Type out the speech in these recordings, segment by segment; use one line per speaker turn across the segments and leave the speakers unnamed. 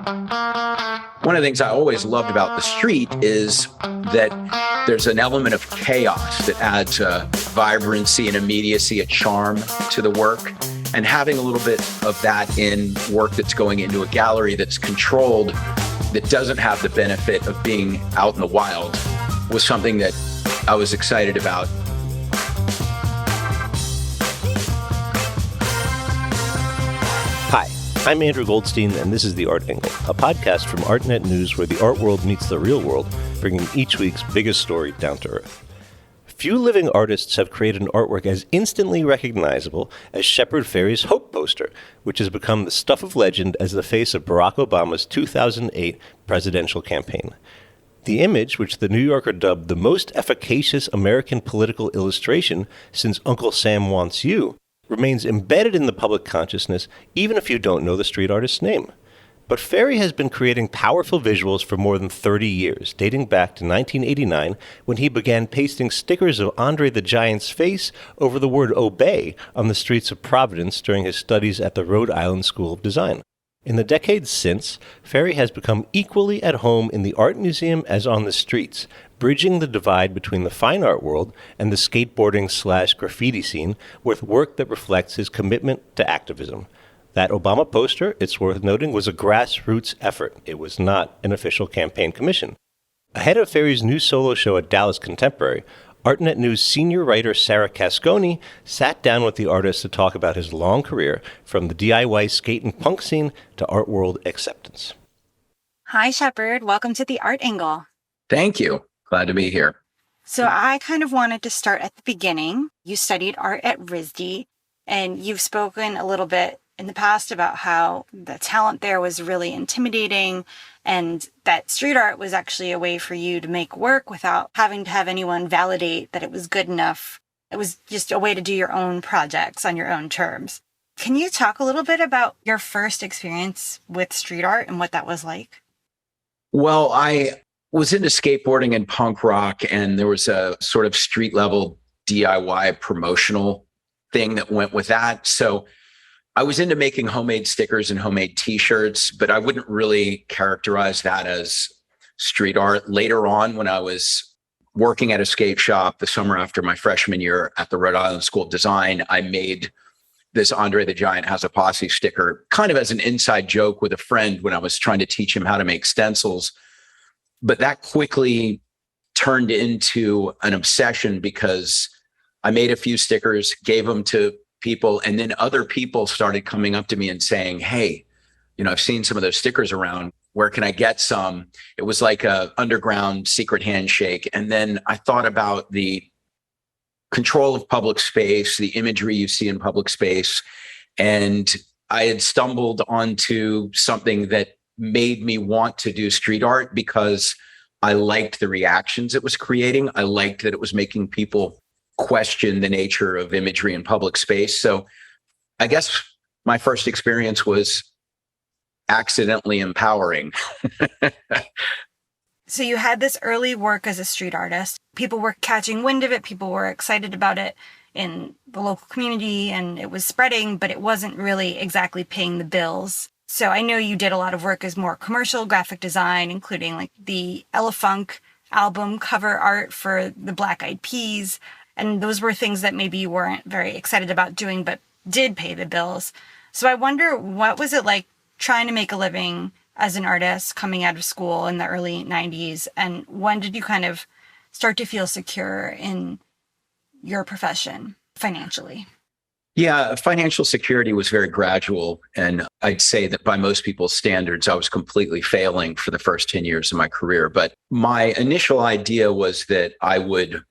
One of the things I always loved about the street is that there's an element of chaos that adds a vibrancy and immediacy, a charm to the work. And having a little bit of that in work that's going into a gallery that's controlled, that doesn't have the benefit of being out in the wild, was something that I was excited about.
Hi, I'm Andrew Goldstein, and this is The Art Angle, a podcast from Artnet News where the art world meets the real world, bringing each week's biggest story down to earth. Few living artists have created an artwork as instantly recognizable as Shepard Fairey's Hope poster, which has become the stuff of legend as the face of Barack Obama's 2008 presidential campaign. The image, which the New Yorker dubbed the most efficacious American political illustration since Uncle Sam Wants You, remains embedded in the public consciousness even if you don't know the street artist's name. But Fairey has been creating powerful visuals for more than 30 years, dating back to 1989, when he began pasting stickers of Andre the Giant's face over the word obey on the streets of Providence during his studies at the Rhode Island School of Design. In the decades since, Fairey has become equally at home in the art museum as on the streets, bridging the divide between the fine art world and the skateboarding/graffiti scene with work that reflects his commitment to activism. That Obama poster, it's worth noting, was a grassroots effort. It was not an official campaign commission. Ahead of Fairey's new solo show at Dallas Contemporary, Artnet News senior writer Sarah Casconi sat down with the artist to talk about his long career from the DIY skate and punk scene to art world acceptance.
Hi, Shepard. Welcome to The Art Angle.
Thank you. Glad to be here.
So I kind of wanted to start at the beginning. You studied art at RISD, and you've spoken a little bit in the past about how the talent there was really intimidating and that street art was actually a way for you to make work without having to have anyone validate that it was good enough. It was just a way to do your own projects on your own terms. Can you talk a little bit about your first experience with street art and what that was like?
Well, I was into skateboarding and punk rock, and there was a sort of street level DIY promotional thing that went with that. So I was into making homemade stickers and homemade t-shirts, but I wouldn't really characterize that as street art. Later on, when I was working at a skate shop the summer after my freshman year at the Rhode Island School of Design, I made this Andre the Giant Has a Posse sticker kind of as an inside joke with a friend when I was trying to teach him how to make stencils. But that quickly turned into an obsession because I made a few stickers, gave them to people, and then other people started coming up to me and saying, hey, I've seen some of those stickers around. Where can I get some? It was like a underground secret handshake. And then I thought about the control of public space, the imagery you see in public space. And I had stumbled onto something that made me want to do street art because I liked the reactions it was creating. I liked that it was making people question the nature of imagery in public space. So I guess my first experience was accidentally empowering.
So you had this early work as a street artist. People were catching wind of it. People were excited about it in the local community, and it was spreading, but it wasn't really exactly paying the bills. So I know you did a lot of work as more commercial graphic design, including like the Elefunk album cover art for the Black Eyed Peas. And those were things that maybe you weren't very excited about doing, but did pay the bills. So I wonder, what was it like trying to make a living as an artist coming out of school in the early 90s? And when did you kind of start to feel secure in your profession financially?
Yeah, financial security was very gradual. And I'd say that by most people's standards, I was completely failing for the first 10 years of my career. But my initial idea was that I would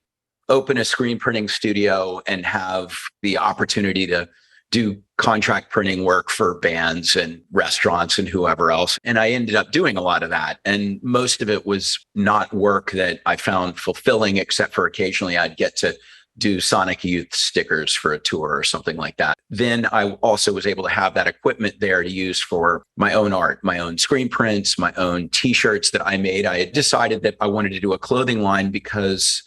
open a screen printing studio and have the opportunity to do contract printing work for bands and restaurants and whoever else. And I ended up doing a lot of that. And most of it was not work that I found fulfilling, except for occasionally I'd get to do Sonic Youth stickers for a tour or something like that. Then I also was able to have that equipment there to use for my own art, my own screen prints, my own t-shirts that I made. I had decided that I wanted to do a clothing line because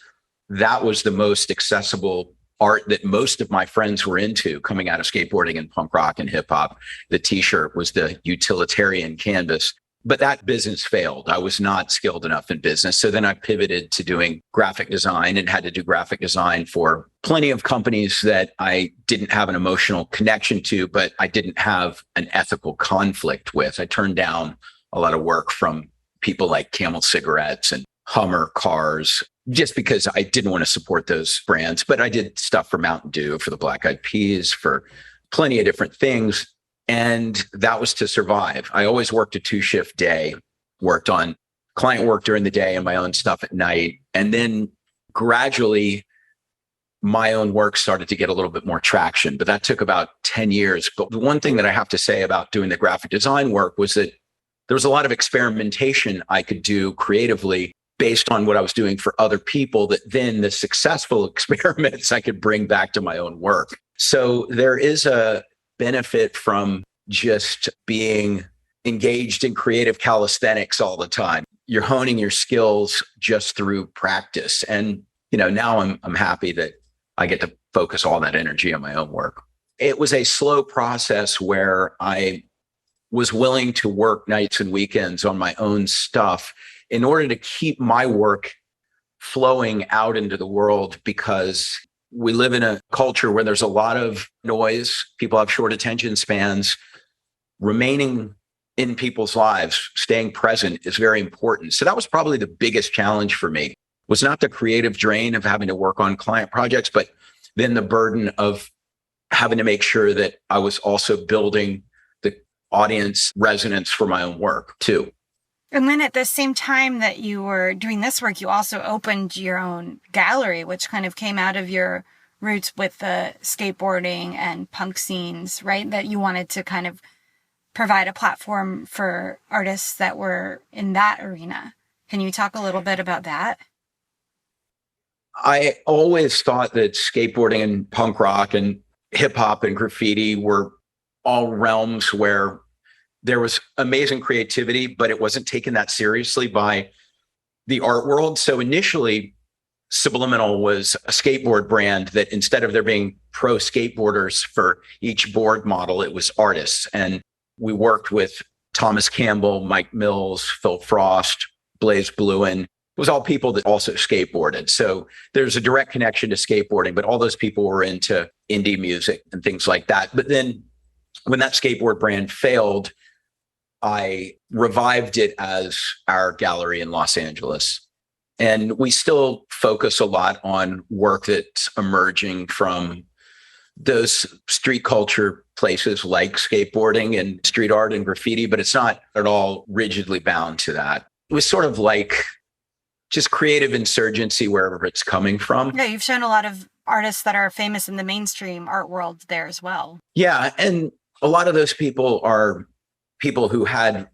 that was the most accessible art that most of my friends were into coming out of skateboarding and punk rock and hip hop. The t-shirt was the utilitarian canvas. But that business failed. I was not skilled enough in business. So then I pivoted to doing graphic design and had to do graphic design for plenty of companies that I didn't have an emotional connection to, but I didn't have an ethical conflict with. I turned down a lot of work from people like Camel Cigarettes and Hummer cars, just because I didn't want to support those brands. But I did stuff for Mountain Dew, for the Black Eyed Peas, for plenty of different things. And that was to survive. I always worked a 2-shift day, worked on client work during the day and my own stuff at night. And then gradually, my own work started to get a little bit more traction, but that took about 10 years. But the one thing that I have to say about doing the graphic design work was that there was a lot of experimentation I could do creatively based on what I was doing for other people, that then the successful experiments I could bring back to my own work. So there is a benefit from just being engaged in creative calisthenics all the time. You're honing your skills just through practice. And, now I'm happy that I get to focus all that energy on my own work. It was a slow process where I was willing to work nights and weekends on my own stuff in order to keep my work flowing out into the world, because we live in a culture where there's a lot of noise. People have short attention spans. Remaining in people's lives, staying present is very important. So that was probably the biggest challenge for me, was not the creative drain of having to work on client projects, but then the burden of having to make sure that I was also building the audience resonance for my own work too.
And then at the same time that you were doing this work, you also opened your own gallery, which kind of came out of your roots with the skateboarding and punk scenes, right? That you wanted to kind of provide a platform for artists that were in that arena. Can you talk a little bit about that?
I always thought that skateboarding and punk rock and hip hop and graffiti were all realms where there was amazing creativity, but it wasn't taken that seriously by the art world. So initially, Subliminal was a skateboard brand that, instead of there being pro skateboarders for each board model, it was artists. And we worked with Thomas Campbell, Mike Mills, Phil Frost, Blaze Bluin. It was all people that also skateboarded. So there's a direct connection to skateboarding, but all those people were into indie music and things like that. But then when that skateboard brand failed, I revived it as our gallery in Los Angeles. And we still focus a lot on work that's emerging from those street culture places like skateboarding and street art and graffiti, but it's not at all rigidly bound to that. It was sort of like just creative insurgency wherever it's coming from.
Yeah, you've shown a lot of artists that are famous in the mainstream art world there as well.
Yeah, and a lot of those people are people who had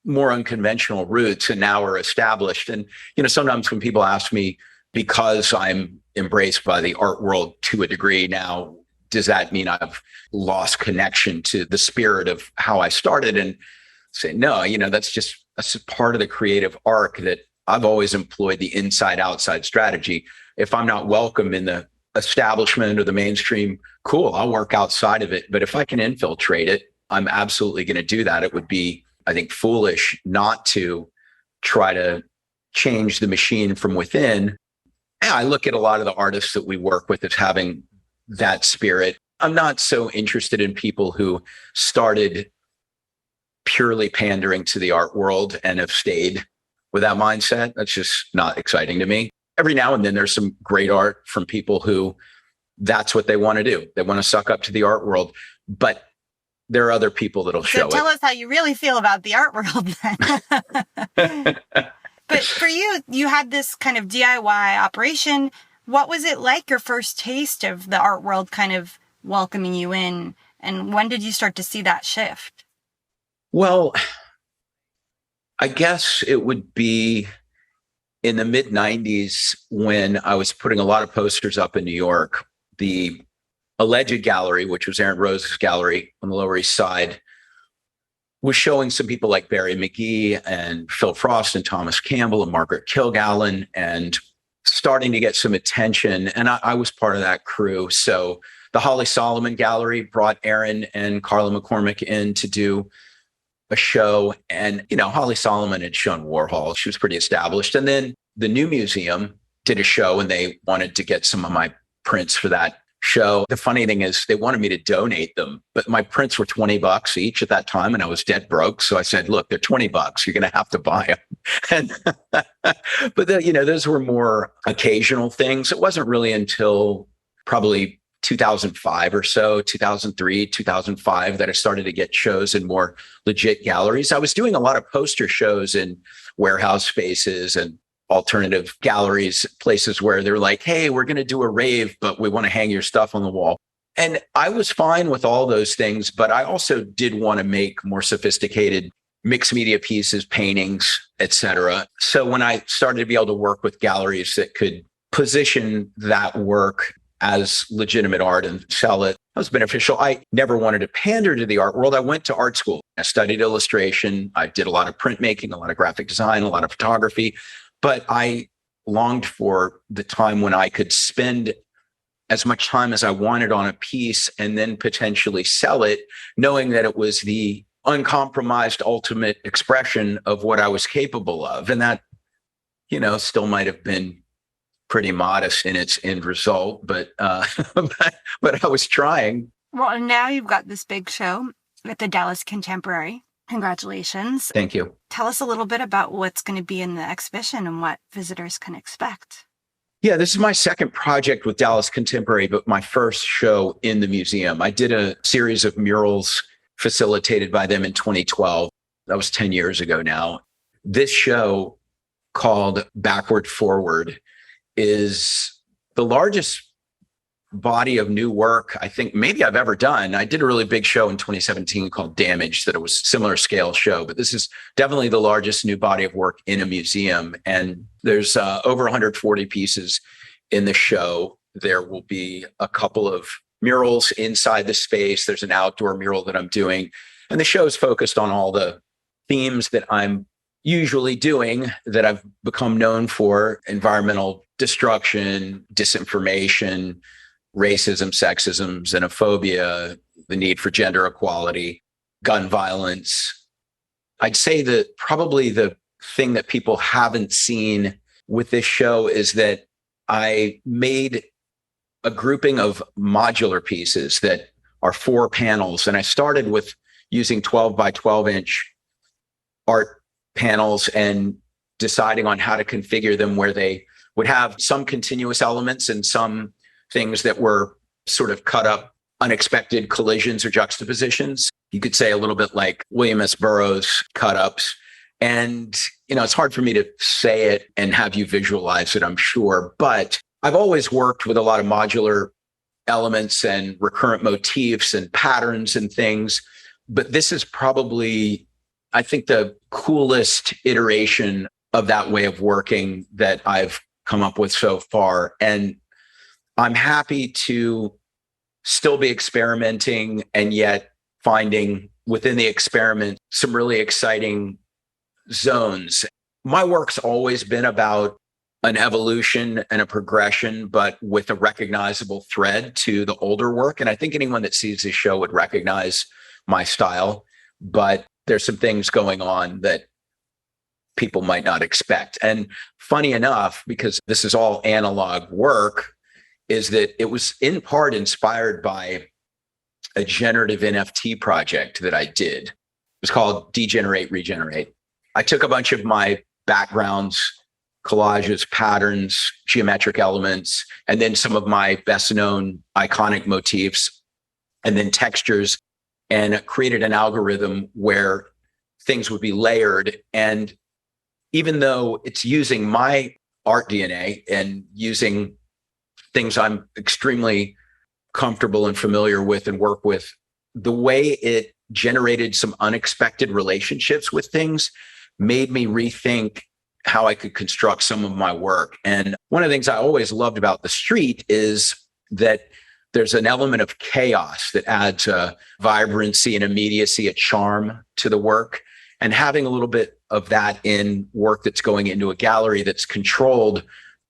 more unconventional roots and now are established. And, sometimes when people ask me, because I'm embraced by the art world to a degree now, does that mean I've lost connection to the spirit of how I started? And say, no, that's part of the creative arc that I've always employed, the inside-outside strategy. If I'm not welcome in the establishment or the mainstream, cool, I'll work outside of it. But if I can infiltrate it, I'm absolutely going to do that. It would be, I think, foolish not to try to change the machine from within. And I look at a lot of the artists that we work with as having that spirit. I'm not so interested in people who started purely pandering to the art world and have stayed with that mindset. That's just not exciting to me. Every now and then there's some great art from people who that's what they want to do. They want to suck up to the art world, but there are other people that'll show it.
So tell us how you really feel about the art world then. But for you, you had this kind of DIY operation. What was it like, your first taste of the art world kind of welcoming you in? And when did you start to see that shift?
Well, I guess it would be in the mid 90s when I was putting a lot of posters up in New York. The alleged gallery, which was Aaron Rose's gallery on the Lower East Side, was showing some people like Barry McGee and Phil Frost and Thomas Campbell and Margaret Kilgallen, and starting to get some attention. And I was part of that crew. So the Holly Solomon Gallery brought Aaron and Carla McCormick in to do a show, and, Holly Solomon had shown Warhol. She was pretty established. And then the new museum did a show and they wanted to get some of my prints for that show. The funny thing is they wanted me to donate them, but my prints were $20 each at that time and I was dead broke. So I said, look, they're $20. You're going to have to buy them. But those were more occasional things. It wasn't really until probably 2005 or so, 2003, 2005, that I started to get shows in more legit galleries. I was doing a lot of poster shows in warehouse spaces and alternative galleries, places where they're like, hey, we're going to do a rave, but we want to hang your stuff on the wall. And I was fine with all those things, but I also did want to make more sophisticated mixed media pieces, paintings, etc. So when I started to be able to work with galleries that could position that work as legitimate art and sell it, that was beneficial. I never wanted to pander to the art world. I went to art school. I studied illustration. I did a lot of printmaking, a lot of graphic design, a lot of photography. But I longed for the time when I could spend as much time as I wanted on a piece and then potentially sell it, knowing that it was the uncompromised ultimate expression of what I was capable of. And that, still might have been pretty modest in its end result, but but I was trying.
Well, and now you've got this big show at the Dallas Contemporary. Congratulations.
Thank you.
Tell us a little bit about what's going to be in the exhibition and what visitors can expect.
Yeah, this is my second project with Dallas Contemporary, but my first show in the museum. I did a series of murals facilitated by them in 2012. That was 10 years ago now. This show, called Backward Forward, is the largest body of new work I think maybe I've ever done. I did a really big show in 2017 called Damage, that it was a similar scale show, but this is definitely the largest new body of work in a museum. And there's over 140 pieces in the show. There will be a couple of murals inside the space. There's an outdoor mural that I'm doing. And the show is focused on all the themes that I'm usually doing, that I've become known for: environmental destruction, disinformation, racism, sexism, xenophobia, the need for gender equality, gun violence. I'd say that probably the thing that people haven't seen with this show is that I made a grouping of modular pieces that are 4 panels. And I started with using 12 by 12 inch art panels and deciding on how to configure them, where they would have some continuous elements and some things that were sort of cut up, unexpected collisions or juxtapositions. You could say a little bit like William S. Burroughs cut ups. And, it's hard for me to say it and have you visualize it, I'm sure. But I've always worked with a lot of modular elements and recurrent motifs and patterns and things. But this is probably, I think, the coolest iteration of that way of working that I've come up with so far. And I'm happy to still be experimenting and yet finding within the experiment some really exciting zones. My work's always been about an evolution and a progression, but with a recognizable thread to the older work. And I think anyone that sees this show would recognize my style, but there's some things going on that people might not expect. And funny enough, because this is all analog work, is that it was in part inspired by a generative NFT project that I did. It was called Degenerate, Regenerate. I took a bunch of my backgrounds, collages, patterns, geometric elements, and then some of my best known iconic motifs, and then textures, and created an algorithm where things would be layered. And even though it's using my art DNA and using things I'm extremely comfortable and familiar with and work with, the way it generated some unexpected relationships with things made me rethink how I could construct some of my work. And one of the things I always loved about the street is that there's an element of chaos that adds a vibrancy and immediacy, a charm to the work. And having a little bit of that in work that's going into a gallery that's controlled,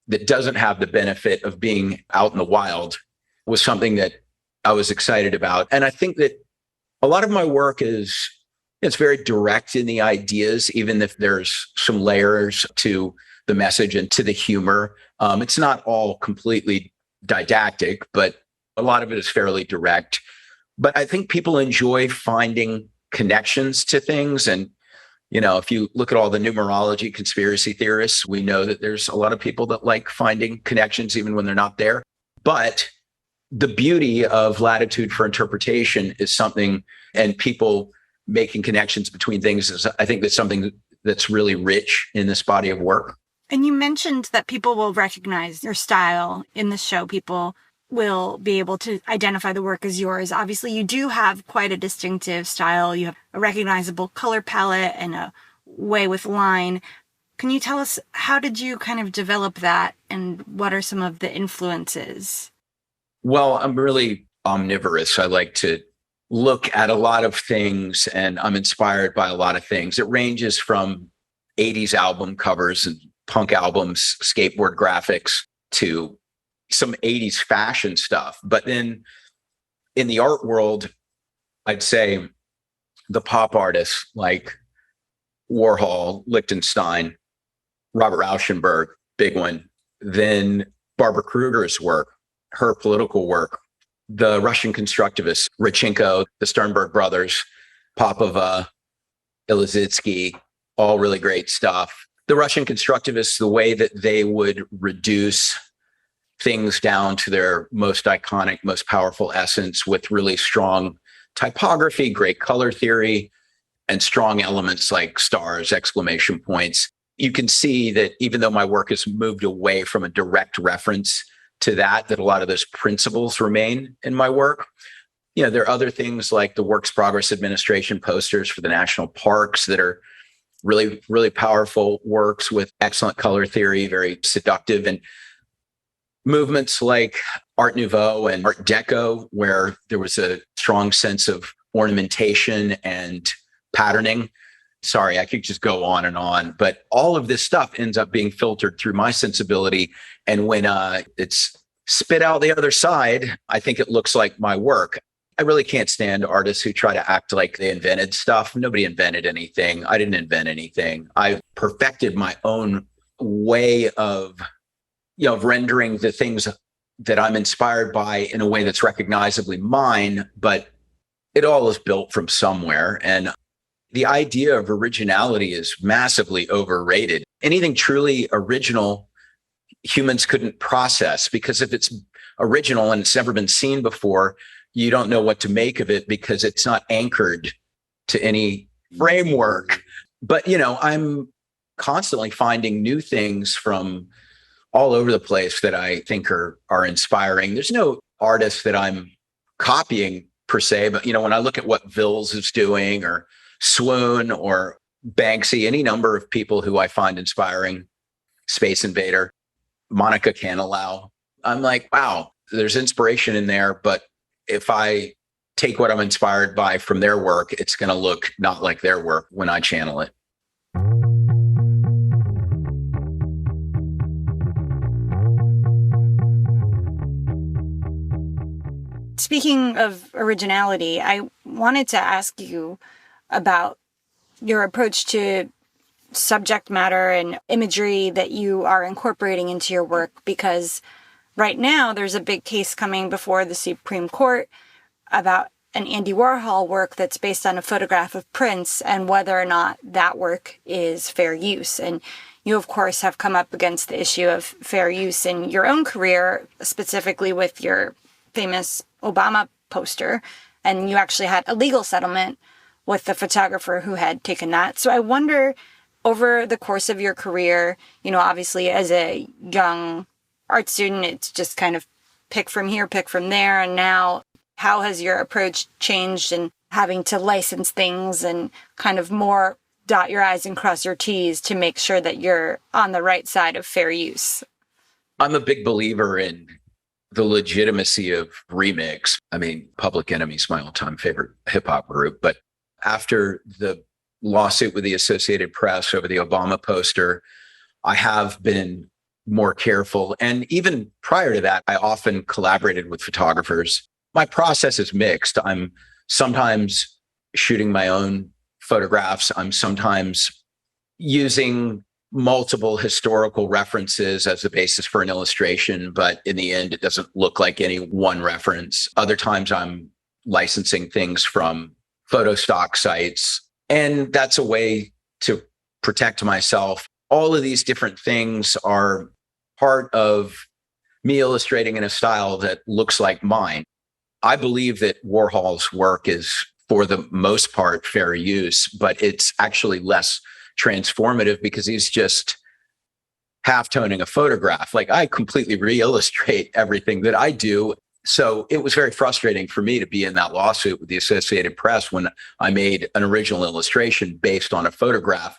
that doesn't have the benefit of being out in the wild, was something that I was excited about. And I think that a lot of my work is, it's very direct in the ideas, even if there's some layers to the message and to the humor. It's not all completely didactic, but a lot of it is fairly direct. But I think people enjoy finding connections to things. And, if you look at all the numerology conspiracy theorists, we know that there's a lot of people that like finding connections even when they're not there. But the beauty of latitude for interpretation is something, and people making connections between things is, I think that's something that's really rich in this body of work.
And you mentioned that people will recognize your style in the show. People will be able to identify the work as yours. Obviously, you do have quite a distinctive style. You have a recognizable color palette and a way with line. Can you tell us, how did you kind of develop that, and what are some of the influences?
Well, I'm really omnivorous. I like to look at a lot of things, and I'm inspired by a lot of things. It ranges from 80s album covers and punk albums, skateboard graphics, to some 80s fashion stuff. But then in the art world, I'd say the pop artists like Warhol, Lichtenstein, Robert Rauschenberg, big one. Then Barbara Kruger's work, her political work, the Russian constructivists, Rodchenko, the Sternberg brothers, Popova, Ilizitsky, all really great stuff. The Russian constructivists, the way that they would reduce things down to their most iconic, most powerful essence with really strong typography, great color theory, and strong elements like stars, exclamation points. You can see that even though my work has moved away from a direct reference to that a lot of those principles remain in my work. There are other things like the Works Progress Administration posters for the national parks that are really, really powerful works with excellent color theory, very seductive. And movements like Art Nouveau and Art Deco, where there was a strong sense of ornamentation and patterning. Sorry, I could just go on, but all of this stuff ends up being filtered through my sensibility. And when it's spit out the other side, I think it looks like my work. I really can't stand artists who try to act like they invented stuff. Nobody invented anything. I didn't invent anything. I perfected my own way of rendering the things that I'm inspired by in a way that's recognizably mine, but it all is built from somewhere. And the idea of originality is massively overrated. Anything truly original, humans couldn't process, because if it's original and it's never been seen before, you don't know what to make of it because it's not anchored to any framework. But, I'm constantly finding new things from all over the place that I think are inspiring. There's no artist that I'm copying per se, but when I look at what Vils is doing, or Swoon, or Banksy, any number of people who I find inspiring, Space Invader, Monica Canilau, I'm like, wow, there's inspiration in there. But if I take what I'm inspired by from their work, it's going to look not like their work when I channel it.
Speaking of originality, I wanted to ask you about your approach to subject matter and imagery that you are incorporating into your work, because right now there's a big case coming before the Supreme Court about an Andy Warhol work that's based on a photograph of Prince, and whether or not that work is fair use. And you, of course, have come up against the issue of fair use in your own career, specifically with your famous Obama poster. And you actually had a legal settlement with the photographer who had taken that. So I wonder, over the course of your career, obviously as a young art student, it's just kind of pick from here, pick from there. And now, how has your approach changed in having to license things and kind of more dot your I's and cross your T's to make sure that you're on the right side of fair use?
I'm a big believer in the legitimacy of remix. I mean, Public Enemy's my all-time favorite hip hop group, but after the lawsuit with the Associated Press over the Obama poster, I have been more careful. And even prior to that, I often collaborated with photographers. My process is mixed. I'm sometimes shooting my own photographs. I'm sometimes using multiple historical references as the basis for an illustration, but in the end, it doesn't look like any one reference. Other times I'm licensing things from photo stock sites, and that's a way to protect myself. All of these different things are part of me illustrating in a style that looks like mine. I believe that Warhol's work is, for the most part, fair use, but it's actually less transformative because he's just half-toning a photograph. Like, I completely re-illustrate everything that I do. So it was very frustrating for me to be in that lawsuit with the Associated Press when I made an original illustration based on a photograph,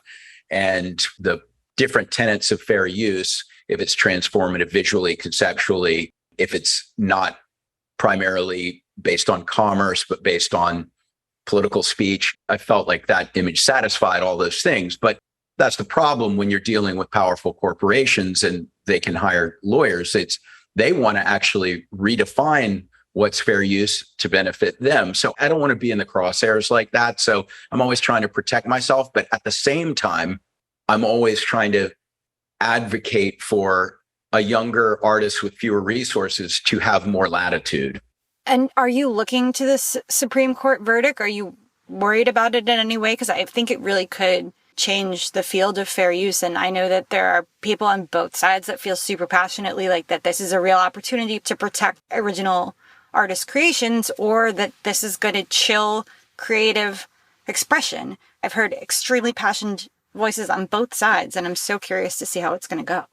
and the different tenets of fair use, if it's transformative visually, conceptually, if it's not primarily based on commerce, but based on political speech. I felt like that image satisfied all those things. But that's the problem when you're dealing with powerful corporations and they can hire lawyers. They want to actually redefine what's fair use to benefit them. So I don't want to be in the crosshairs like that. So I'm always trying to protect myself. But at the same time, I'm always trying to advocate for a younger artist with fewer resources to have more latitude.
And are you looking to this Supreme Court verdict? Are you worried about it in any way? Because I think it really could change the field of fair use. And I know that there are people on both sides that feel super passionately like that this is a real opportunity to protect original artist creations, or that this is going to chill creative expression. I've heard extremely passionate voices on both sides, and I'm so curious to see how it's going to go.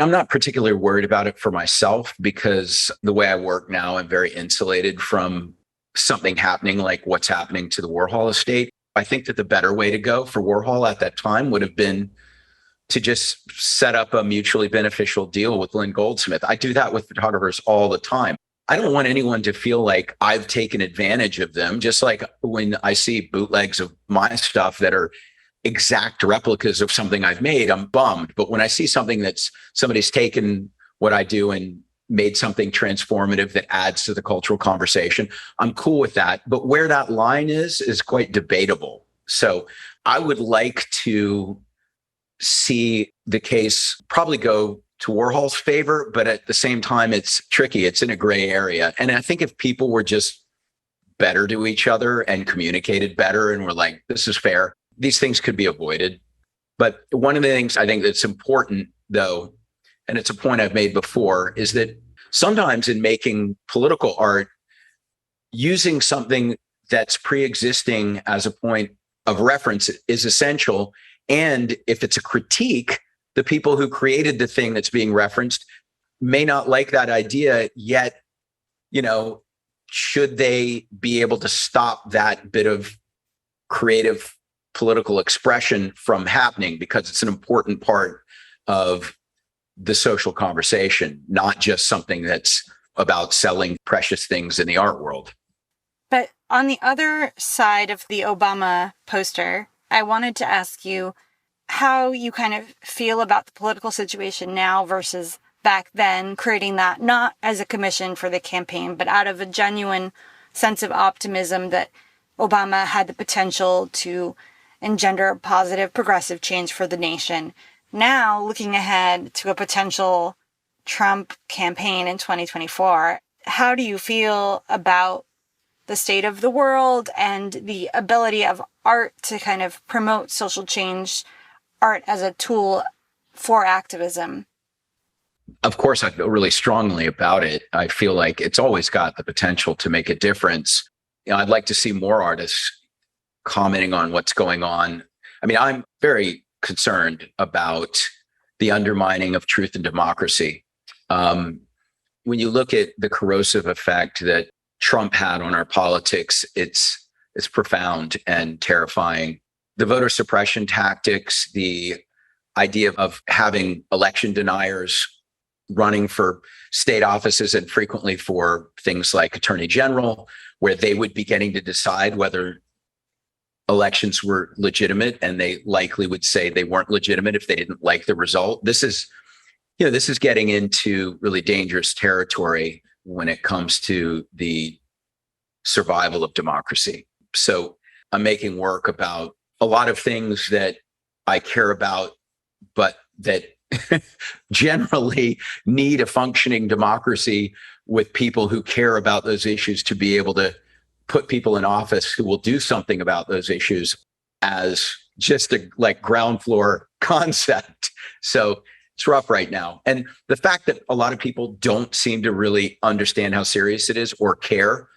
I'm not particularly worried about it for myself because the way I work now, I'm very insulated from something happening like what's happening to the Warhol estate. I think that the better way to go for Warhol at that time would have been to just set up a mutually beneficial deal with Lynn Goldsmith. I do that with photographers all the time. I don't want anyone to feel like I've taken advantage of them. Just like when I see bootlegs of my stuff that are exact replicas of something I've made, I'm bummed. But when I see something that's somebody's taken what I do and made something transformative that adds to the cultural conversation, I'm cool with that. But where that line is quite debatable. So I would like to see the case probably go to Warhol's favor, but at the same time, it's tricky. It's in a gray area. And I think if people were just better to each other and communicated better and were like, this is fair, these things could be avoided. But one of the things I think that's important, though, and it's a point I've made before, is that sometimes in making political art, using something that's pre-existing as a point of reference is essential. And if it's a critique, the people who created the thing that's being referenced may not like that idea, yet, should they be able to stop that bit of creative political expression from happening, because it's an important part of the social conversation, not just something that's about selling precious things in the art world.
But on the other side of the Obama poster, I wanted to ask you how you kind of feel about the political situation now versus back then, creating that not as a commission for the campaign, but out of a genuine sense of optimism that Obama had the potential to engender a positive, progressive change for the nation. Now, looking ahead to a potential Trump campaign in 2024, how do you feel about the state of the world and the ability of art to kind of promote social change, art as a tool for activism?
Of course, I feel really strongly about it. I feel like it's always got the potential to make a difference. I'd like to see more artists commenting on what's going on. I mean, I'm very concerned about the undermining of truth and democracy. When you look at the corrosive effect that Trump had on our politics, it's profound and terrifying. The voter suppression tactics, the idea of having election deniers running for state offices and frequently for things like attorney general, where they would be getting to decide whether elections were legitimate, and they likely would say they weren't legitimate if they didn't like the result. This is getting into really dangerous territory when it comes to the survival of democracy. So I'm making work about a lot of things that I care about, but that generally need a functioning democracy with people who care about those issues to be able to put people in office who will do something about those issues as just a like ground floor concept. So it's rough right now. And the fact that a lot of people don't seem to really understand how serious it is or care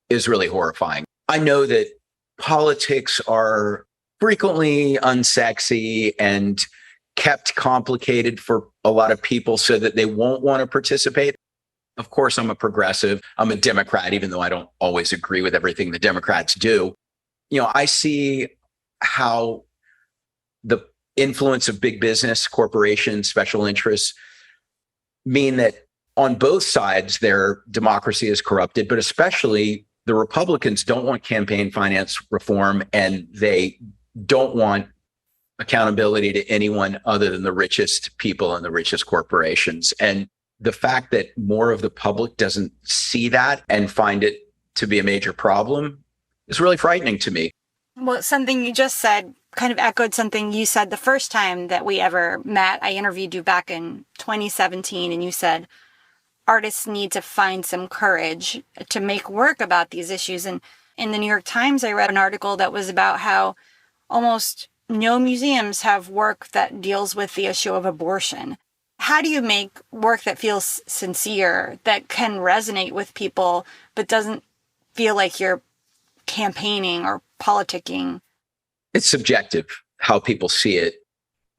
is really horrifying. I know that politics are frequently unsexy and kept complicated for a lot of people so that they won't want to participate. Of course, I'm a progressive. I'm a Democrat, even though I don't always agree with everything the Democrats do. You know, I see how the influence of big business, corporations, special interests mean that on both sides, their democracy is corrupted, but especially the Republicans don't want campaign finance reform, and they don't want accountability to anyone other than the richest people and the richest corporations. And the fact that more of the public doesn't see that and find it to be a major problem is really frightening to me.
Well, something you just said kind of echoed something you said the first time that we ever met. I interviewed you back in 2017, and you said artists need to find some courage to make work about these issues. And in the New York Times, I read an article that was about how almost no museums have work that deals with the issue of abortion. How do you make work that feels sincere, that can resonate with people, but doesn't feel like you're campaigning or politicking?
It's subjective how people see it.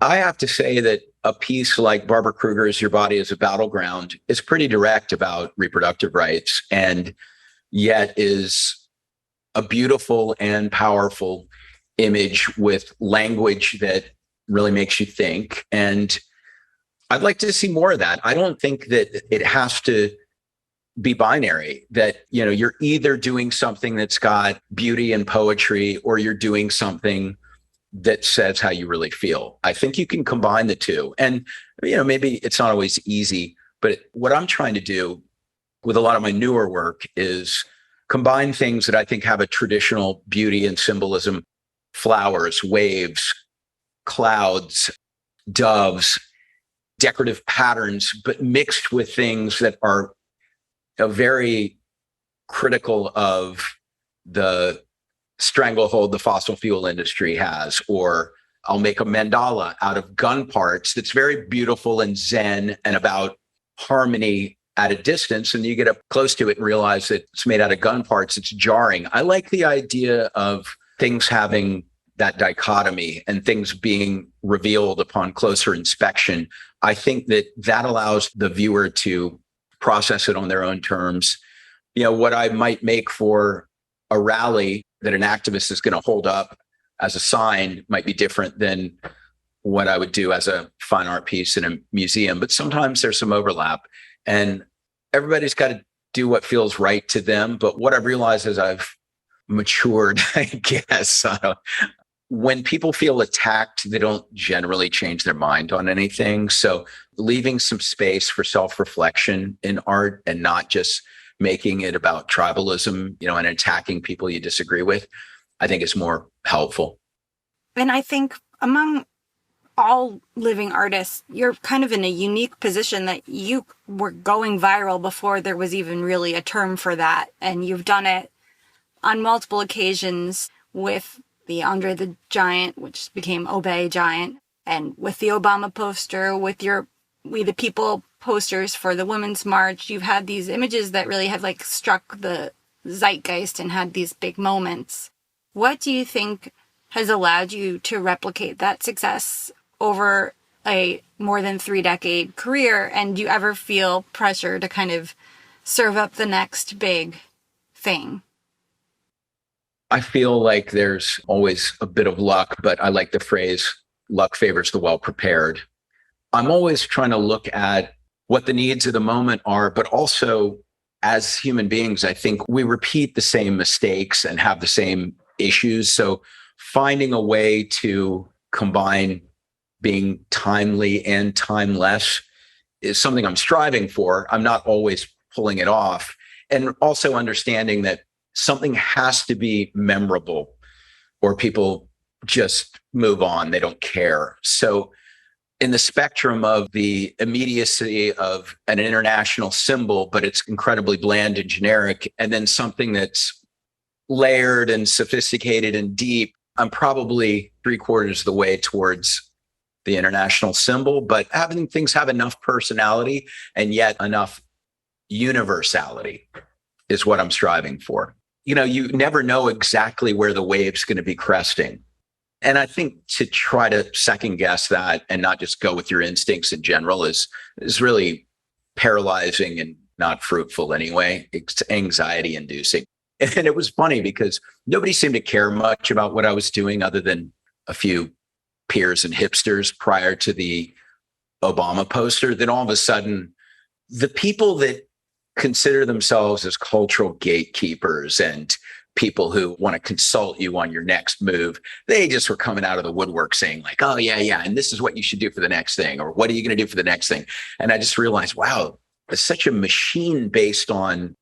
I have to say that a piece like Barbara Kruger's Your Body is a Battleground is pretty direct about reproductive rights, and yet is a beautiful and powerful image with language that really makes you think. And I'd like to see more of that. I don't think that it has to be binary, that, you know, you're either doing something that's got beauty and poetry, or you're doing something that says how you really feel. I think you can combine the two. And, you know, maybe it's not always easy, but what I'm trying to do with a lot of my newer work is combine things that I think have a traditional beauty and symbolism: flowers, waves, clouds, doves, decorative patterns, but mixed with things that are very critical of the stranglehold the fossil fuel industry has. Or I'll make a mandala out of gun parts that's very beautiful and zen and about harmony at a distance. And you get up close to it and realize that it's made out of gun parts. It's jarring. I like the idea of things having that dichotomy and things being revealed upon closer inspection. I think that that allows the viewer to process it on their own terms. You know, what I might make for a rally that an activist is going to hold up as a sign might be different than what I would do as a fine art piece in a museum. But sometimes there's some overlap, and everybody's got to do what feels right to them. But what I've realized as I've matured, I guess, when people feel attacked, they don't generally change their mind on anything. So leaving some space for self-reflection in art and not just making it about tribalism, you know, and attacking people you disagree with, I think is more helpful.
And I think among all living artists, you're kind of in a unique position that you were going viral before there was even really a term for that. And you've done it on multiple occasions with the Andre the Giant, which became Obey Giant, and with the Obama poster, with your We the People posters for the Women's March. You've had these images that really have like struck the zeitgeist and had these big moments. What do you think has allowed you to replicate that success over a more than 3-decade career? And do you ever feel pressure to kind of serve up the next big thing?
I feel like there's always a bit of luck, but I like the phrase, luck favors the well-prepared. I'm always trying to look at what the needs of the moment are, but also as human beings, I think we repeat the same mistakes and have the same issues. So finding a way to combine being timely and timeless is something I'm striving for. I'm not always pulling it off. And also understanding that something has to be memorable. or people just move on. They don't care. So in the spectrum of the immediacy of an international symbol, but it's incredibly bland and generic, and then something that's layered and sophisticated and deep, I'm probably 3/4 of the way towards the international symbol, but having things have enough personality and yet enough universality is what I'm striving for. You never know exactly where the wave's going to be cresting. And I think to try to second guess that and not just go with your instincts in general is really paralyzing and not fruitful anyway. It's anxiety inducing. And it was funny because nobody seemed to care much about what I was doing other than a few peers and hipsters prior to the Obama poster. Then all of a sudden, the people that consider themselves as cultural gatekeepers and people who want to consult you on your next move, they just were coming out of the woodwork saying like, oh, yeah. And this is what you should do for the next thing. Or what are you going to do for the next thing? And I just realized, wow, it's such a machine based on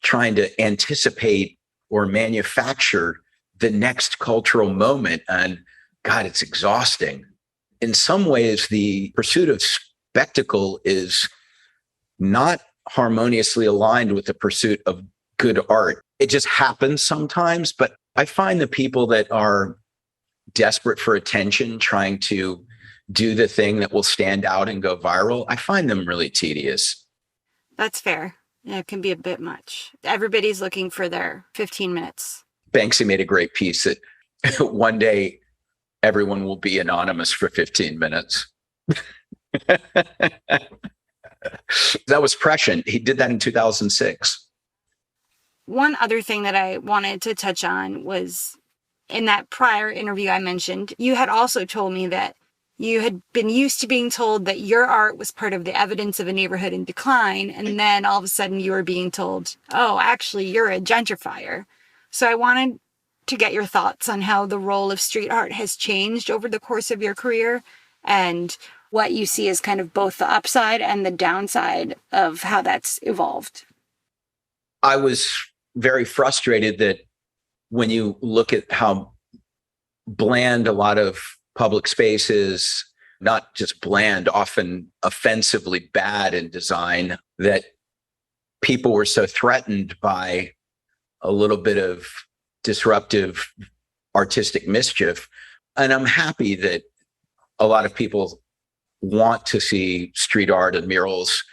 trying to anticipate or manufacture the next cultural moment. And God, it's exhausting. In some ways, the pursuit of spectacle is not harmoniously aligned with the pursuit of good art. It just happens sometimes, but I find the people that are desperate for attention, trying to do the thing that will stand out and go viral, I find them really tedious.
That's fair. Yeah, it can be a bit much. Everybody's looking for their 15 minutes.
Banksy made a great piece that one day everyone will be anonymous for 15 minutes. That was prescient. He did that in 2006.
One other thing that I wanted to touch on was in that prior interview I mentioned, you had also told me that you had been used to being told that your art was part of the evidence of a neighborhood in decline. And then all of a sudden you were being told, oh, actually, you're a gentrifier. So I wanted to get your thoughts on how the role of street art has changed over the course of your career and what you see as kind of both the upside and the downside of how that's evolved.
I was very frustrated that when you look at how bland a lot of public space is, not just bland, often offensively bad in design, that people were so threatened by a little bit of disruptive artistic mischief. And I'm happy that a lot of people want to see street art and murals.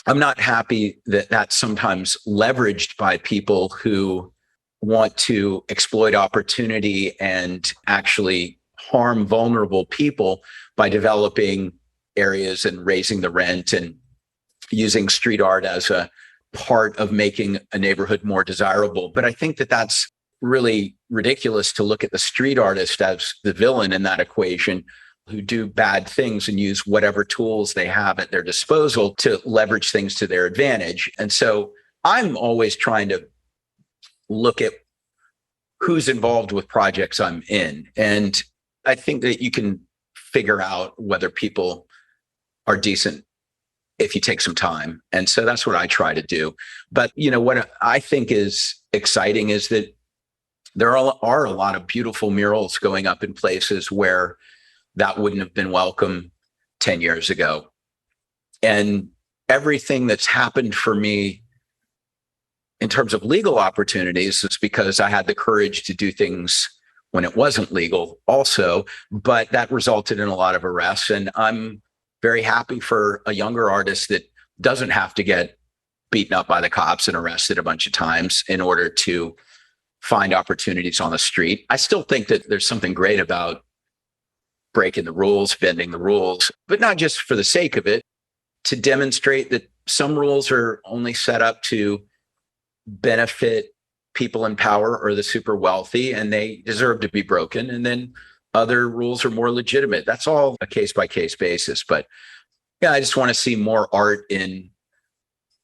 I'm not happy that that's sometimes leveraged by people who want to exploit opportunity and actually harm vulnerable people by developing areas and raising the rent and using street art as a part of making a neighborhood more desirable. But I think that that's really ridiculous to look at the street artist as the villain in that equation, who do bad things and use whatever tools they have at their disposal to leverage things to their advantage. And so I'm always trying to look at who's involved with projects I'm in. And I think that you can figure out whether people are decent if you take some time. And so that's what I try to do. But, what I think is exciting is that there are a lot of beautiful murals going up in places where that wouldn't have been welcome 10 years ago. And everything that's happened for me in terms of legal opportunities is because I had the courage to do things when it wasn't legal also, but that resulted in a lot of arrests. And I'm very happy for a younger artist that doesn't have to get beaten up by the cops and arrested a bunch of times in order to find opportunities on the street. I still think that there's something great about breaking the rules, bending the rules, but not just for the sake of it, to demonstrate that some rules are only set up to benefit people in power or the super wealthy, and they deserve to be broken. And then other rules are more legitimate. That's all a case-by-case basis. But yeah, I just want to see more art in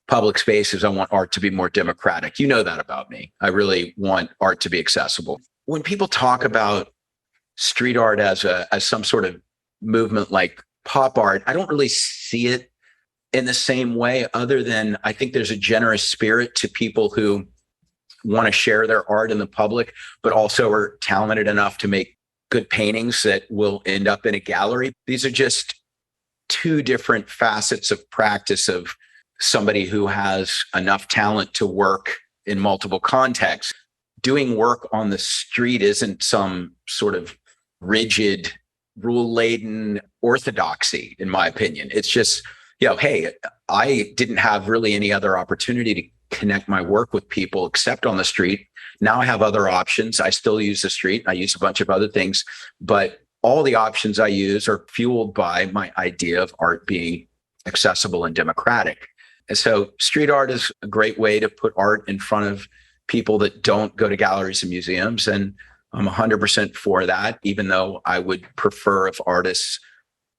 public spaces. I want art to be more democratic. You know that about me. I really want art to be accessible. When people talk about street art as some sort of movement like pop art, I don't really see it in the same way, other than I think there's a generous spirit to people who want to share their art in the public, but also are talented enough to make good paintings that will end up in a gallery. These are just two different facets of practice of somebody who has enough talent to work in multiple contexts. Doing work on the street isn't some sort of rigid, rule-laden orthodoxy, in my opinion. It's just, hey, I didn't have really any other opportunity to connect my work with people except on the street. Now I have other options. I still use the street. I use a bunch of other things, but all the options I use are fueled by my idea of art being accessible and democratic. And so street art is a great way to put art in front of people that don't go to galleries and museums. And I'm 100% for that, even though I would prefer if artists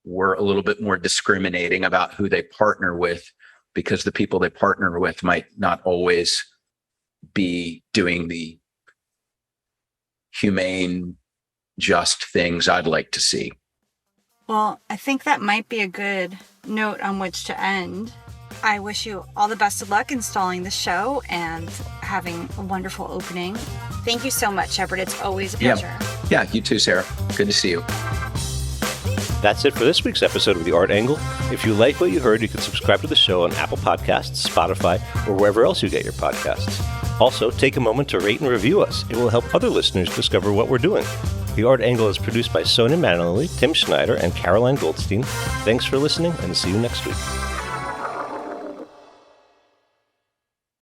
were a little bit more discriminating about who they partner with, because the people they partner with might not always be doing the humane, just things I'd like to see.
Well, I think that might be a good note on which to end. I wish you all the best of luck installing the show and having a wonderful opening. Thank you so much, Shepard. It's always a pleasure.
Yeah, you too, Sarah. Good to see you.
That's it for this week's episode of The Art Angle. If you like what you heard, you can subscribe to the show on Apple Podcasts, Spotify, or wherever else you get your podcasts. Also, take a moment to rate and review us. It will help other listeners discover what we're doing. The Art Angle is produced by Sonia Manley, Tim Schneider, and Caroline Goldstein. Thanks for listening, and see you next week.